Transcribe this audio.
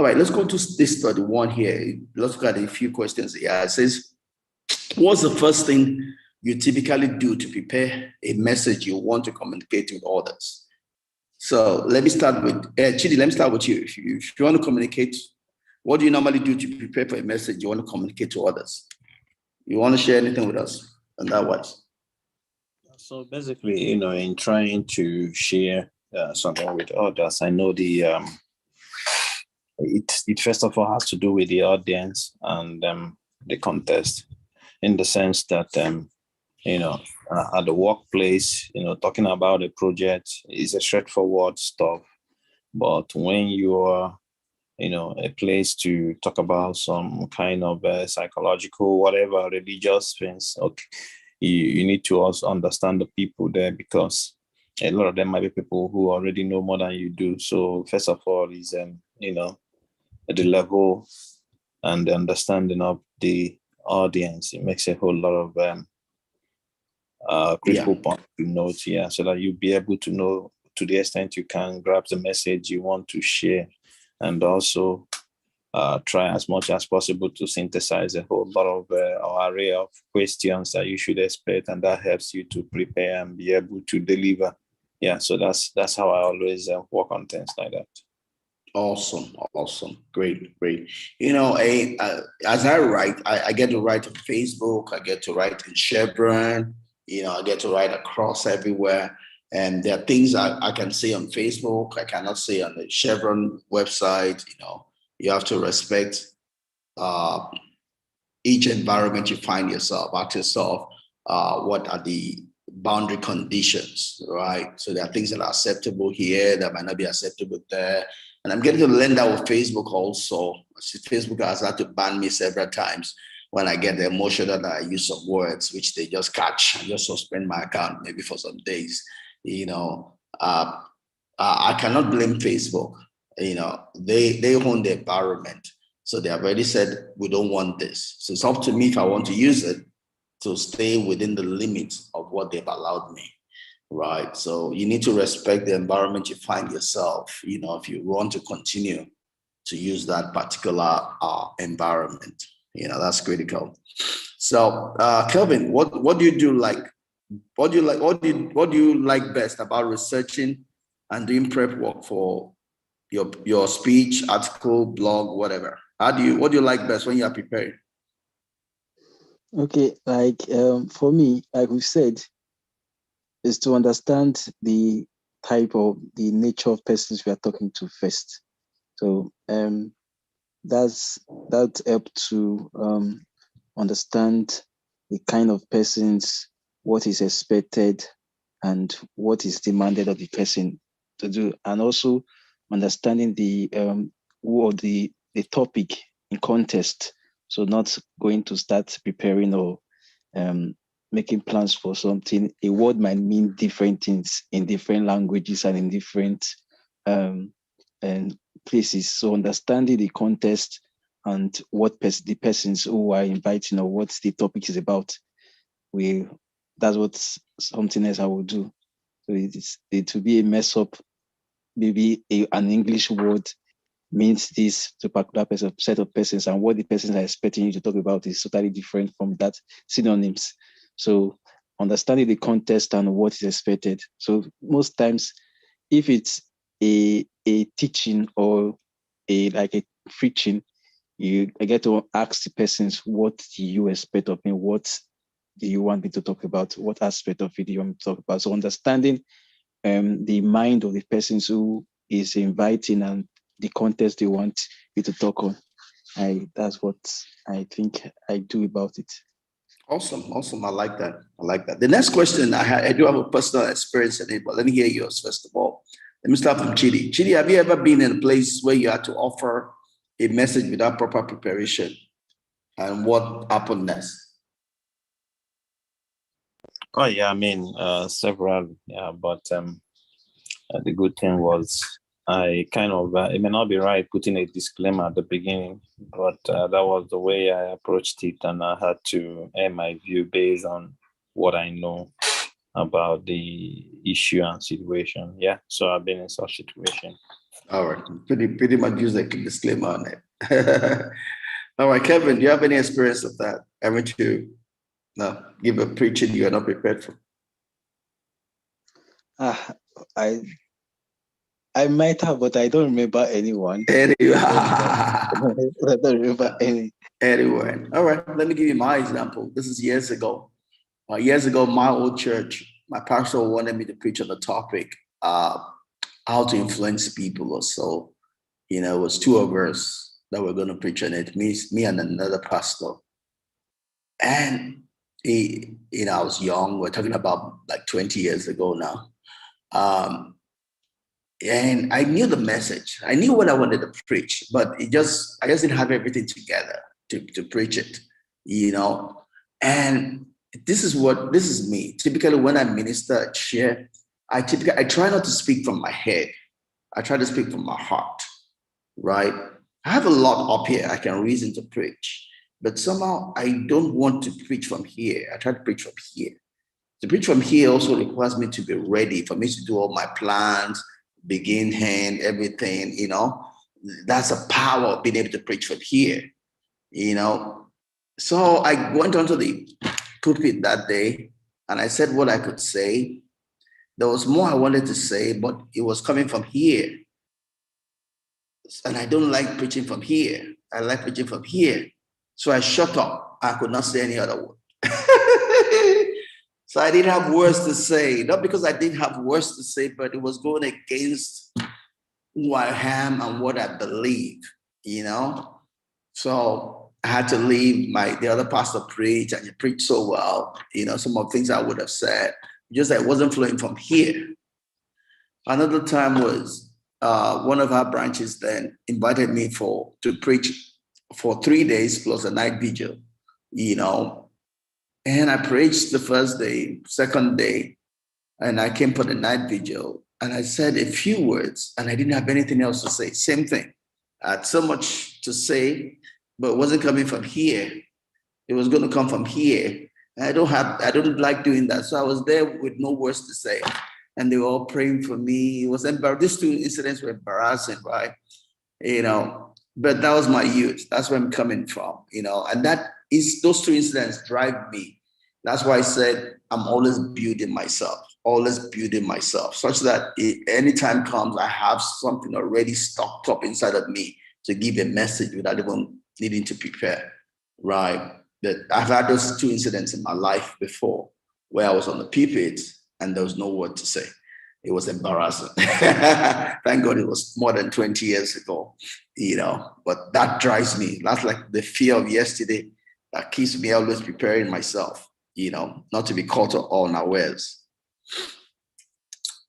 All right, let's go to this study one here. Let's look at a few questions here. It says, what's the first thing you typically do to prepare a message you want to communicate with others? So let me start with, Chidi, let me start with you. If you want to communicate, what do you normally do to prepare for a message you want to communicate to others? You want to share anything with us on that one? So basically, in trying to share something with others, I know it first of all has to do with the audience and the context, in the sense that at the workplace, talking about a project is a straightforward stuff. But when you are, a place to talk about some kind of psychological, whatever, religious things, okay, you need to also understand the people there, because a lot of them might be people who already know more than you do. So first of all is, the level and the understanding of the audience. It makes a whole lot of critical point to note, so that you'll be able to know, to the extent you can, grab the message you want to share, and also try as much as possible to synthesize a whole lot of array of questions that you should expect, and that helps you to prepare and be able to deliver. So that's how I always work on things like that. Awesome. Great. As I write, I get to write on Facebook, I get to write in Chevron, I get to write across everywhere. And there are things I can say on Facebook, I cannot say on the Chevron website. You have to respect each environment you find yourself. Ask yourself, what are the boundary conditions, right? So there are things that are acceptable here that might not be acceptable there. And I'm getting to learn that with Facebook also. Facebook has had to ban me several times when I get emotional that I use some words which they just catch and just suspend my account maybe for some days. I cannot blame Facebook. They own the environment. So they have already said, we don't want this. So it's up to me if I want to use it to stay within the limits of what they've allowed me. Right. So you need to respect the environment you find yourself, if you want to continue to use that particular environment. That's critical. So Kelvin, what do you do what do you like best about researching and doing prep work for your speech, article, blog, whatever? What do you like best when you are preparing? Okay, for me, like we said, is to understand the type of the nature of persons we are talking to first. So that help to understand the kind of persons, what is expected and what is demanded of the person to do, and also understanding the topic in context. So not going to start preparing or making plans for something. A word might mean different things in different languages and in different places. So understanding the context and what the persons who are inviting or what the topic is about, that's what something else I will do. So it will be a mess up. Maybe an English word means this to a particular set of persons, and what the persons are expecting you to talk about is totally different from that synonyms. So understanding the context and what is expected. So most times, if it's a teaching or a preaching, I get to ask the persons, what do you expect of me? What do you want me to talk about? What aspect of it do you want me to talk about? So understanding the mind of the persons who is inviting and the context they want you to talk on. That's what I think I do about it. Awesome. I like that. The next question, I do have a personal experience in it, but let me hear yours first of all. Let me start from Chidi. Chidi, have you ever been in a place where you had to offer a message without proper preparation? And what happened next? Oh yeah, I mean several, but the good thing was I kind of, it may not be right putting a disclaimer at the beginning, but that was the way I approached it, and I had to air my view based on what I know about the issue and situation. Yeah, so I've been in such situation. All right. Pretty much use a disclaimer on it. All right, Kevin, do you have any experience of that? Having to give a preaching you are not prepared for? I might have, but I don't remember anyone. Anyway. I don't remember any. Anyway, all right, let me give you my example. This is years ago. Years ago, my old church, my pastor wanted me to preach on the topic, how to influence people or so. You know, it was two of us that were going to preach on it, me and another pastor. And I was young. We're talking about like 20 years ago now. And I knew the message. I knew what I wanted to preach, but I just didn't have everything together to preach it, you know. And this is me. Typically, when I minister, share, I try not to speak from my head. I try to speak from my heart, right? I have a lot up here. I can reason to preach, but somehow I don't want to preach from here. I try to preach from here. To preach from here also requires me to be ready, for me to do all my plans, begin hand, everything, you know. That's a power of being able to preach from here, you know. So I went onto the pulpit that day and I said what I could say. There was more I wanted to say, but it was coming from here. And I don't like preaching from here. I like preaching from here. So I shut up. I could not say any other word. So I didn't have words to say, not because I didn't have words to say, but it was going against who I am and what I believe, you know. So I had to leave. The other pastor preached, and he preached so well, you know, some of the things I would have said, just that it wasn't flowing from here. Another time was one of our branches then invited me to preach for 3 days plus a night vigil, you know. And I preached the first day, second day, and I came for the night vigil and I said a few words and I didn't have anything else to say. Same thing. I had so much to say, but it wasn't coming from here. It was going to come from here. I don't like doing that. So I was there with no words to say. And they were all praying for me. It was embarrassing. These two incidents were embarrassing, right? You know, but that was my youth. That's where I'm coming from, you know, and those two incidents drive me. That's why I said I'm always building myself, such that any time comes, I have something already stocked up inside of me to give a message without even needing to prepare, right? That I've had those two incidents in my life before where I was on the pulpit and there was no word to say. It was embarrassing. Thank God it was more than 20 years ago, you know, but that drives me. That's like the fear of yesterday that keeps me always preparing myself, you know, not to be caught on unawares.